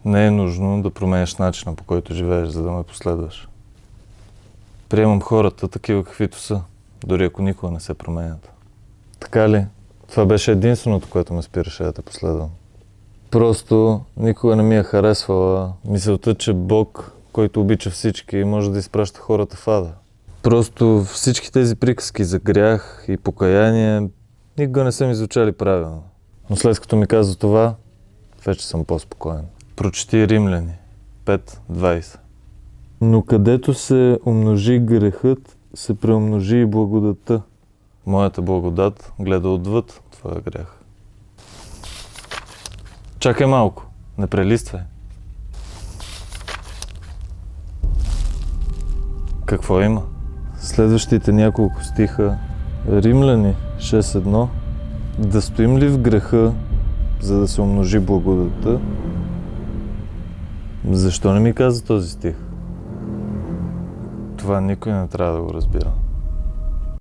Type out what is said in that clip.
Не е нужно да променяш начина, по който живееш, за да ме последваш. Приемам хората такива каквито са, дори ако никога не се променят. Така ли? Това беше единственото, което ме спираше да те последвам. Просто никога не ми е харесвала мисълта, че Бог, който обича всички, може да изпраща хората в ада. Просто всички тези приказки за грях и покаяние никога не са ми звучали правилно. Но след като ми каза това, вече съм по-спокоен. Прочети Римляни 5:20. Но където се умножи грехът, се преумножи и благодатта. Моята благодат гледа отвъд твоя грях. Чакай малко, не прелиствай. Какво има? Следващите няколко стиха. Римляни 6:1. Да стоим ли в греха, за да се умножи благодатта? Защо не ми каза този стих? Това никой не трябва да го разбира.